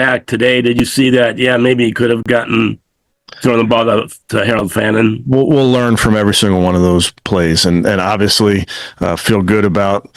back today, did you see that? Yeah, maybe he could have thrown the ball to Harold Fannin. We'll learn from every single one of those plays, and obviously feel good about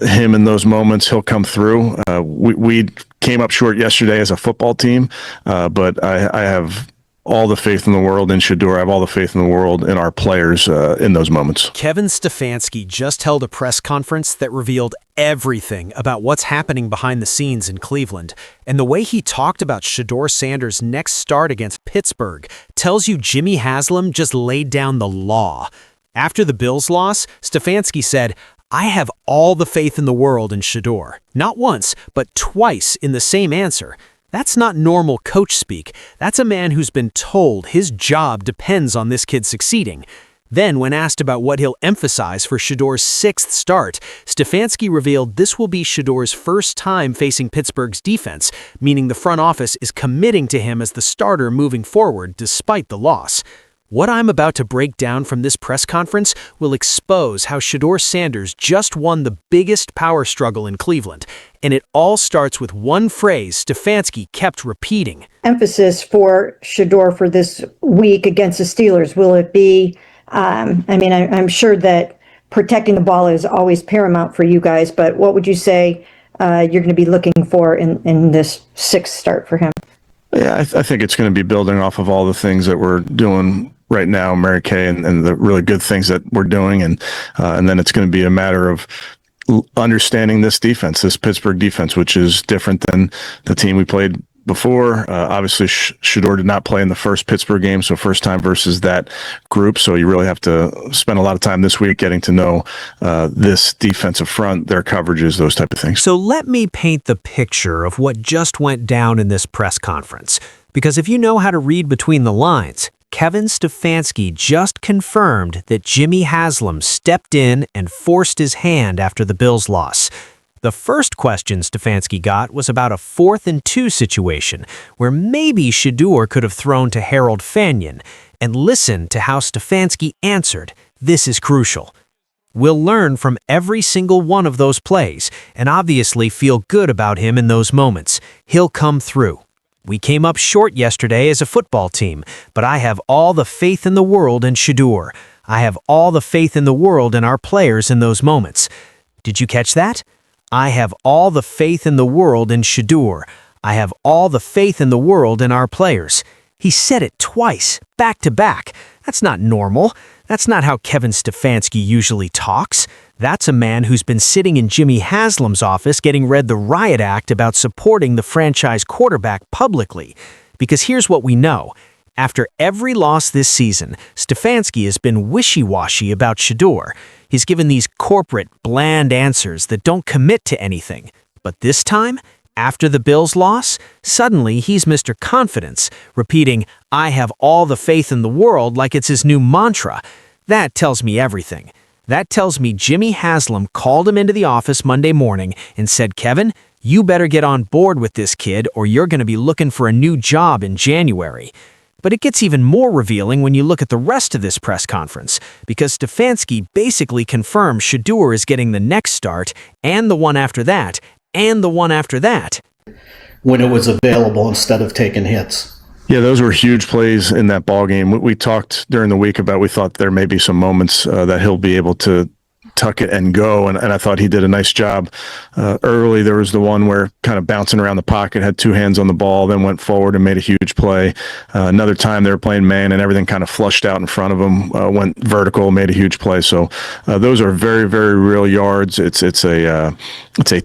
him in those moments. He'll come through. We came up short yesterday as a football team, but I have all the faith in the world in Shedeur. I have all the faith in the world in our players in those moments. Kevin Stefanski just held a press conference that revealed everything about what's happening behind the scenes in Cleveland. And the way he talked about Shedeur Sanders' next start against Pittsburgh tells you Jimmy Haslam just laid down the law. After the Bills' loss, Stefanski said, "I have all the faith in the world in Shedeur." Not once, but twice in the same answer. That's not normal coach speak. That's a man who's been told his job depends on this kid succeeding. Then, when asked about what he'll emphasize for Shedeur's 6th start, Stefanski revealed this will be Shedeur's first time facing Pittsburgh's defense, meaning the front office is committing to him as the starter moving forward despite the loss. What I'm about to break down from this press conference will expose how Shedeur Sanders just won the biggest power struggle in Cleveland. And it all starts with one phrase Stefanski kept repeating. Emphasis for Shedeur for this week against the Steelers, will it be, I'm sure that protecting the ball is always paramount for you guys, but what would you say you're going to be looking for in this 6th start for him? Yeah, I think it's going to be building off of all the things that we're doing right now, Mary Kay, and the really good things that we're doing. And then it's going to be a matter of understanding this defense, this Pittsburgh defense, which is different than the team we played before. Obviously, Shedeur did not play in the first Pittsburgh game, so first time versus that group. So you really have to spend a lot of time this week getting to know this defensive front, their coverages, those type of things. So let me paint the picture of what just went down in this press conference. Because if you know how to read between the lines, Kevin Stefanski just confirmed that Jimmy Haslam stepped in and forced his hand after the Bills' loss. The first question Stefanski got was about a 4th and 2 situation where maybe Shedeur could have thrown to Harold Fannin, and listen to how Stefanski answered. This is crucial. We'll learn from every single one of those plays and obviously feel good about him in those moments. He'll come through. We came up short yesterday as a football team, but I have all the faith in the world in Shedeur. I have all the faith in the world in our players in those moments. Did you catch that? I have all the faith in the world in Shedeur. I have all the faith in the world in our players. He said it twice, back to back. That's not normal. That's not how Kevin Stefanski usually talks. That's a man who's been sitting in Jimmy Haslam's office getting read the riot act about supporting the franchise quarterback publicly. Because here's what we know. After every loss this season, Stefanski has been wishy-washy about Shedeur. He's given these corporate, bland answers that don't commit to anything. But this time, after the Bills' loss, suddenly he's Mr. Confidence, repeating, "I have all the faith in the world," like it's his new mantra. That tells me everything. That tells me Jimmy Haslam called him into the office Monday morning and said, "Kevin, you better get on board with this kid or you're going to be looking for a new job in January." But it gets even more revealing when you look at the rest of this press conference, because Stefanski basically confirmed Shedeur is getting the next start, and the one after that, and the one after that. When it was available instead of taking hits. Yeah, those were huge plays in that ball game. We talked during the week about we thought there may be some moments that he'll be able to tuck it and go, and I thought he did a nice job. Early, there was the one where kind of bouncing around the pocket, had 2 hands on the ball, then went forward and made a huge play. Another time they were playing man and everything kind of flushed out in front of him, went vertical, made a huge play. So those are very, very real yards. It's a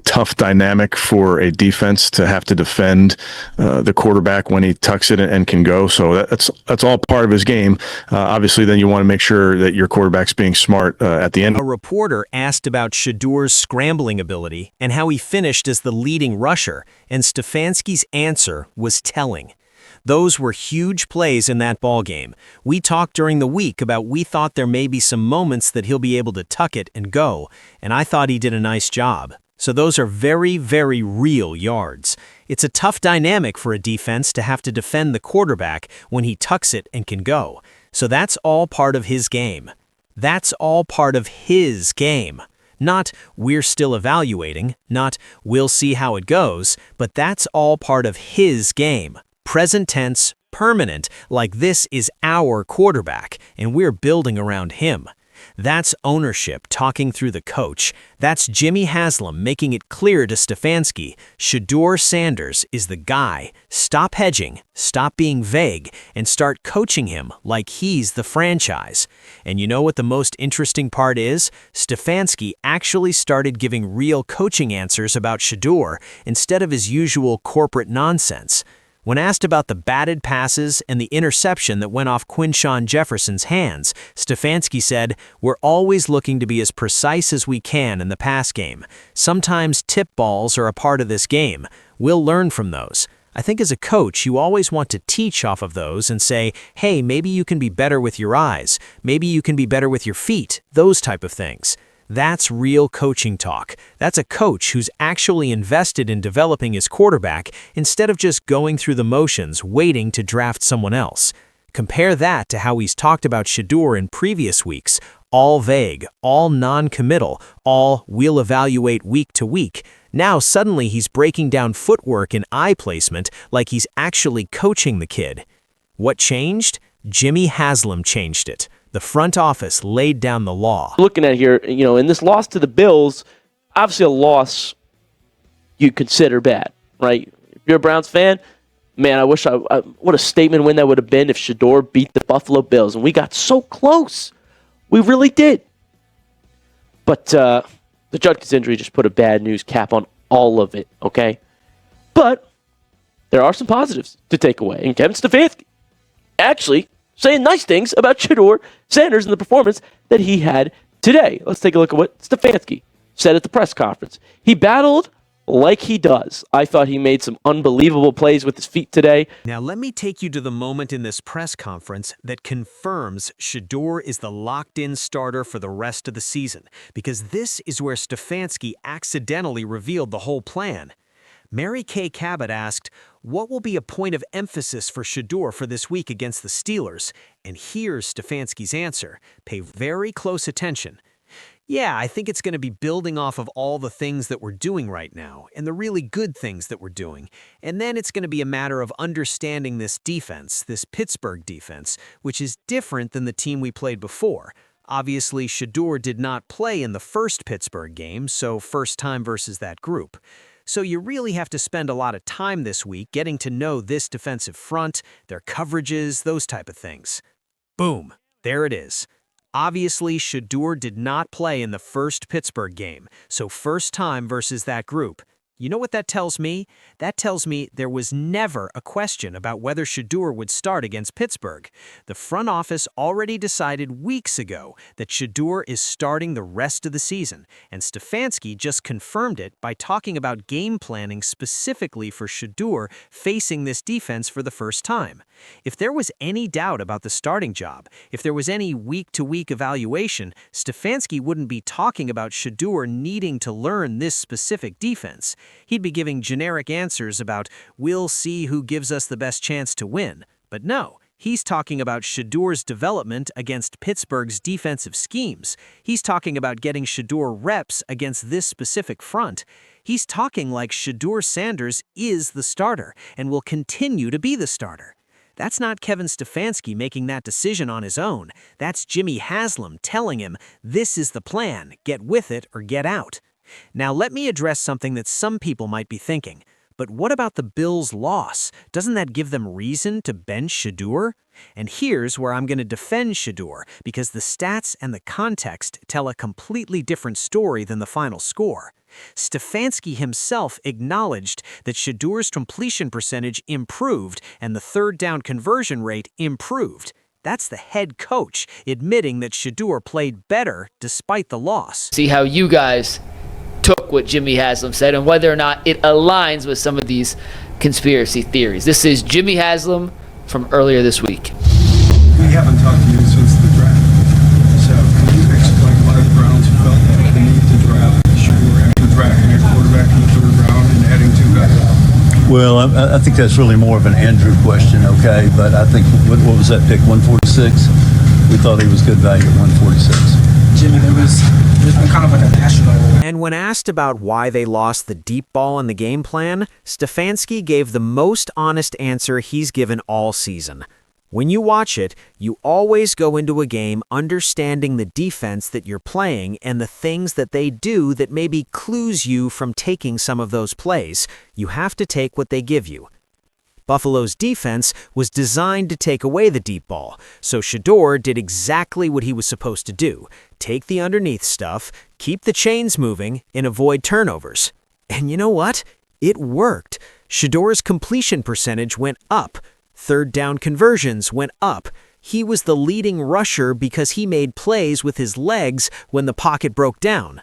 tough dynamic for a defense to have to defend the quarterback when he tucks it and can go. So that's all part of his game. Obviously, then you want to make sure that your quarterback's being smart at the end. A reporter asked about Shedeur's scrambling ability and how he finished as the leading rusher, and Stefanski's answer was telling. Those were huge plays in that ballgame. We talked during the week about we thought there may be some moments that he'll be able to tuck it and go, and I thought he did a nice job. So those are very, very real yards. It's a tough dynamic for a defense to have to defend the quarterback when he tucks it and can go. So that's all part of his game. That's all part of his game. Not, we're still evaluating, not, we'll see how it goes, but that's all part of his game. Present tense, permanent, like this is our quarterback, and we're building around him. That's ownership talking through the coach. That's Jimmy Haslam making it clear to Stefanski, Shedeur Sanders is the guy. Stop hedging, stop being vague, and start coaching him like he's the franchise. And you know what the most interesting part is? Stefanski actually started giving real coaching answers about Shedeur instead of his usual corporate nonsense. When asked about the batted passes and the interception that went off Quinshon Jefferson's hands, Stefanski said, "We're always looking to be as precise as we can in the pass game. Sometimes tip balls are a part of this game. We'll learn from those. I think as a coach, you always want to teach off of those and say, hey, maybe you can be better with your eyes. Maybe you can be better with your feet, those type of things." That's real coaching talk. That's a coach who's actually invested in developing his quarterback instead of just going through the motions waiting to draft someone else. Compare that to how he's talked about Shedeur in previous weeks. All vague, all non-committal, all we'll evaluate week to week. Now suddenly he's breaking down footwork and eye placement like he's actually coaching the kid. What changed? Jimmy Haslam changed it. The front office laid down the law. Looking at here, in this loss to the Bills, obviously a loss you consider bad, right? If you're a Browns fan, man, I wish what a statement win that would have been if Shedeur beat the Buffalo Bills. And we got so close. We really did. But the Judkins injury just put a bad news cap on all of it, okay? But there are some positives to take away. And Kevin Stefanski actually saying nice things about Shedeur Sanders and the performance that he had today. Let's take a look at what Stefanski said at the press conference. He battled like he does. I thought he made some unbelievable plays with his feet today. Now let me take you to the moment in this press conference that confirms Shedeur is the locked-in starter for the rest of the season, because this is where Stefanski accidentally revealed the whole plan. Mary Kay Cabot asked, what will be a point of emphasis for Shedeur for this week against the Steelers? And here's Stefanski's answer. Pay very close attention. Yeah, I think it's going to be building off of all the things that we're doing right now, and the really good things that we're doing. And then it's going to be a matter of understanding this defense, this Pittsburgh defense, which is different than the team we played before. Obviously, Shedeur did not play in the first Pittsburgh game, so first time versus that group. So you really have to spend a lot of time this week getting to know this defensive front, their coverages, those type of things. Boom, there it is. Obviously, Shedeur did not play in the first Pittsburgh game, so first time versus that group. You know what that tells me? That tells me there was never a question about whether Shedeur would start against Pittsburgh. The front office already decided weeks ago that Shedeur is starting the rest of the season, and Stefanski just confirmed it by talking about game planning specifically for Shedeur facing this defense for the first time. If there was any doubt about the starting job, if there was any week-to-week evaluation, Stefanski wouldn't be talking about Shedeur needing to learn this specific defense. He'd be giving generic answers about, we'll see who gives us the best chance to win. But no, he's talking about Shedeur's development against Pittsburgh's defensive schemes. He's talking about getting Shedeur reps against this specific front. He's talking like Shedeur Sanders is the starter and will continue to be the starter. That's not Kevin Stefanski making that decision on his own. That's Jimmy Haslam telling him, this is the plan, get with it or get out. Now let me address something that some people might be thinking. But what about the Bills' loss? Doesn't that give them reason to bench Shedeur? And here's where I'm going to defend Shedeur, because the stats and the context tell a completely different story than the final score. Stefanski himself acknowledged that Shedeur's completion percentage improved and the third down conversion rate improved. That's the head coach admitting that Shedeur played better despite the loss. See how you guys took what Jimmy Haslam said and whether or not it aligns with some of these conspiracy theories. This is Jimmy Haslam from earlier this week. We haven't talked to you since the draft. So can you explain why the Browns felt the need to draft Shedeur after drafting a quarterback in the third round and adding two guys? Well, I think that's really more of an Andrew question, okay? But I think, what was that pick, 146? We thought he was good value at 146. Jimmy, there was there's been kind of like a national. And when asked about why they lost the deep ball in the game plan, Stefanski gave the most honest answer he's given all season. When you watch it, you always go into a game understanding the defense that you're playing and the things that they do that maybe clues you from taking some of those plays. You have to take what they give you. Buffalo's defense was designed to take away the deep ball, so Shedeur did exactly what he was supposed to do: take the underneath stuff, keep the chains moving, and avoid turnovers. And you know what? It worked. Shedeur's completion percentage went up. Third down conversions went up. He was the leading rusher because he made plays with his legs when the pocket broke down.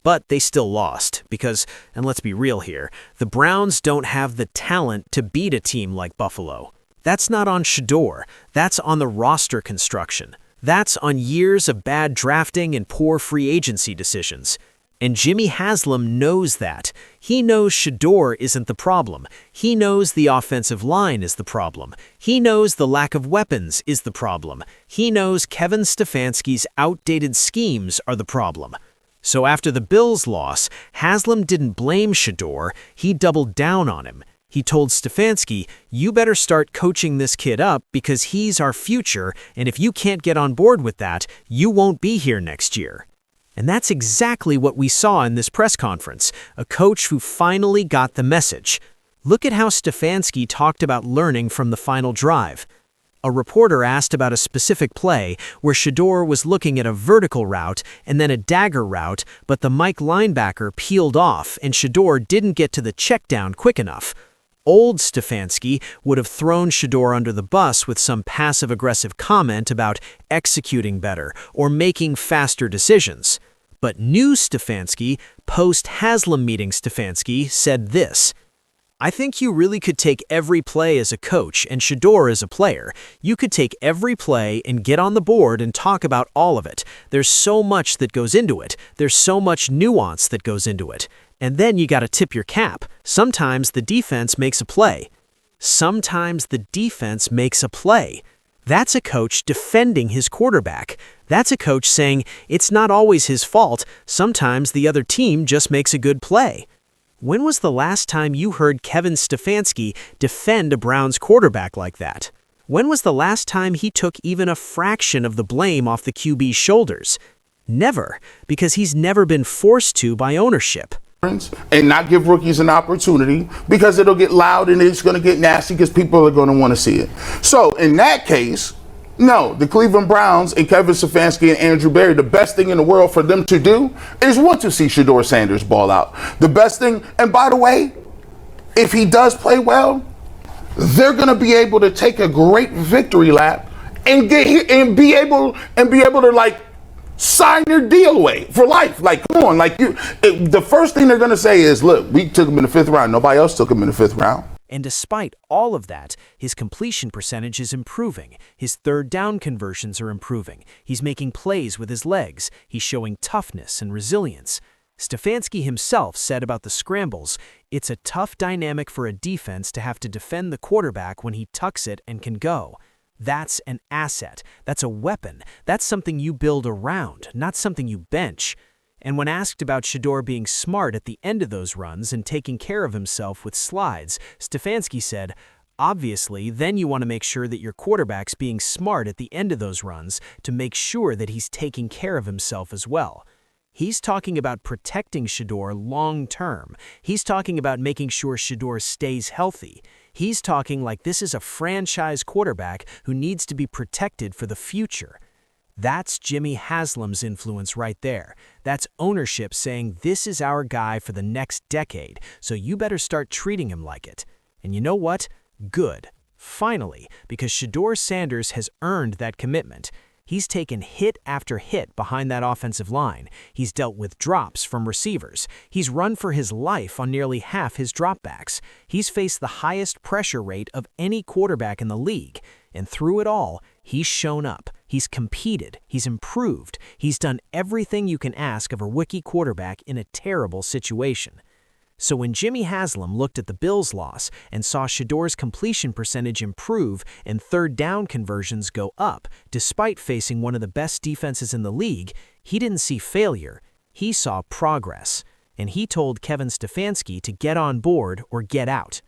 But they still lost because, and let's be real here, the Browns don't have the talent to beat a team like Buffalo. That's not on Shedeur. That's on the roster construction. That's on years of bad drafting and poor free agency decisions. And Jimmy Haslam knows that. He knows Shedeur isn't the problem. He knows the offensive line is the problem. He knows the lack of weapons is the problem. He knows Kevin Stefanski's outdated schemes are the problem. So after the Bills' loss, Haslam didn't blame Shedeur, he doubled down on him. He told Stefanski, "You better start coaching this kid up because he's our future, and if you can't get on board with that, you won't be here next year." And that's exactly what we saw in this press conference, a coach who finally got the message. Look at how Stefanski talked about learning from the final drive. A reporter asked about a specific play where Shedeur was looking at a vertical route and then a dagger route, but the Mike linebacker peeled off and Shedeur didn't get to the check down quick enough. Old Stefanski would have thrown Shedeur under the bus with some passive-aggressive comment about executing better or making faster decisions. But new Stefanski, post-Haslam meeting Stefanski, said this: "I think you really could take every play as a coach and Shedeur as a player. You could take every play and get on the board and talk about all of it. There's so much that goes into it. There's so much nuance that goes into it. And then you got to tip your cap. Sometimes the defense makes a play. Sometimes the defense makes a play." That's a coach defending his quarterback. That's a coach saying it's not always his fault. Sometimes the other team just makes a good play. When was the last time you heard Kevin Stefanski defend a Browns quarterback like that? When was the last time he took even a fraction of the blame off the QB's shoulders? Never, because he's never been forced to by ownership. And not give rookies an opportunity because it'll get loud and it's going to get nasty because people are going to want to see it. So in that case, no, the Cleveland Browns and Kevin Stefanski and Andrew Berry, the best thing in the world for them to do is want to see Shedeur Sanders ball out. The best thing, and by the way, if he does play well, they're going to be able to take a great victory lap and be able to like sign their deal away for life. Like, come on, the first thing they're going to say is, look, we took him in the 5th round. Nobody else took him in the 5th round. And despite all of that, his completion percentage is improving. His third down conversions are improving. He's making plays with his legs. He's showing toughness and resilience. Stefanski himself said about the scrambles, "It's a tough dynamic for a defense to have to defend the quarterback when he tucks it and can go." That's an asset. That's a weapon. That's something you build around, not something you bench. And when asked about Shedeur being smart at the end of those runs and taking care of himself with slides, Stefanski said, "Obviously, then you want to make sure that your quarterback's being smart at the end of those runs to make sure that he's taking care of himself as well." He's talking about protecting Shedeur long term. He's talking about making sure Shedeur stays healthy. He's talking like this is a franchise quarterback who needs to be protected for the future. That's Jimmy Haslam's influence right there. That's ownership saying this is our guy for the next decade, so you better start treating him like it. And you know what? Good. Finally, because Shedeur Sanders has earned that commitment. He's taken hit after hit behind that offensive line. He's dealt with drops from receivers. He's run for his life on nearly half his dropbacks. He's faced the highest pressure rate of any quarterback in the league. And through it all, he's shown up. He's competed. He's improved. He's done everything you can ask of a rookie quarterback in a terrible situation. So when Jimmy Haslam looked at the Bills' loss and saw Shedeur's completion percentage improve and third down conversions go up, despite facing one of the best defenses in the league, he didn't see failure. He saw progress, and he told Kevin Stefanski to get on board or get out.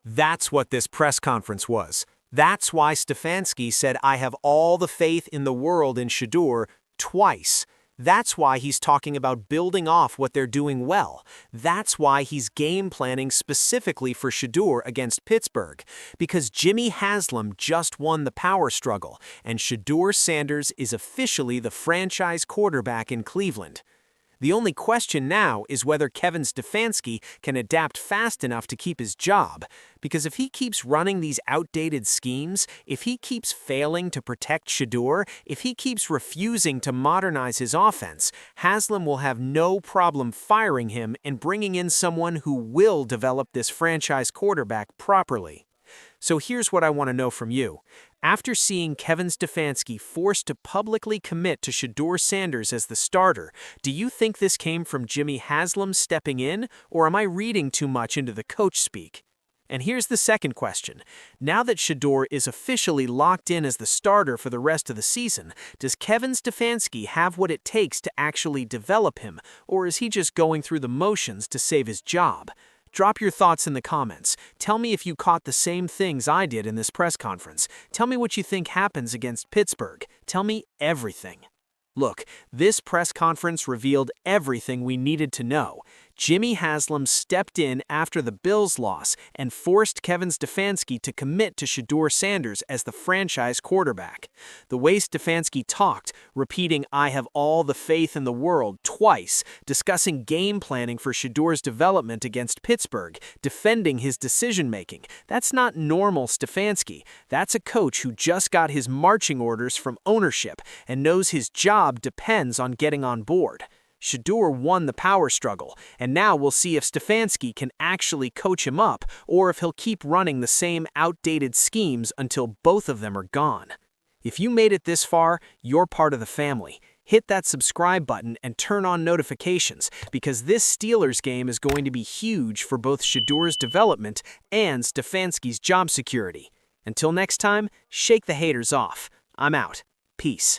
That's what this press conference was. That's why Stefanski said, "I have all the faith in the world in Shedeur," twice. That's why he's talking about building off what they're doing well. That's why he's game planning specifically for Shedeur against Pittsburgh. Because Jimmy Haslam just won the power struggle, and Shedeur Sanders is officially the franchise quarterback in Cleveland. The only question now is whether Kevin Stefanski can adapt fast enough to keep his job, because if he keeps running these outdated schemes, if he keeps failing to protect Shedeur, if he keeps refusing to modernize his offense, Haslam will have no problem firing him and bringing in someone who will develop this franchise quarterback properly. So here's what I want to know from you. After seeing Kevin Stefanski forced to publicly commit to Shedeur Sanders as the starter, do you think this came from Jimmy Haslam stepping in, or am I reading too much into the coach speak? And here's the second question. Now that Shedeur is officially locked in as the starter for the rest of the season, does Kevin Stefanski have what it takes to actually develop him, or is he just going through the motions to save his job? Drop your thoughts in the comments. Tell me if you caught the same things I did in this press conference. Tell me what you think happens against Pittsburgh. Tell me everything. Look, this press conference revealed everything we needed to know. Jimmy Haslam stepped in after the Bills' loss and forced Kevin Stefanski to commit to Shedeur Sanders as the franchise quarterback. The way Stefanski talked, repeating "I have all the faith in the world" twice, discussing game planning for Shedeur's development against Pittsburgh, defending his decision-making, that's not normal Stefanski. That's a coach who just got his marching orders from ownership and knows his job depends on getting on board. Shedeur won the power struggle, and now we'll see if Stefanski can actually coach him up or if he'll keep running the same outdated schemes until both of them are gone. If you made it this far, you're part of the family. Hit that subscribe button and turn on notifications, because this Steelers game is going to be huge for both Shedeur's development and Stefanski's job security. Until next time, shake the haters off. I'm out. Peace.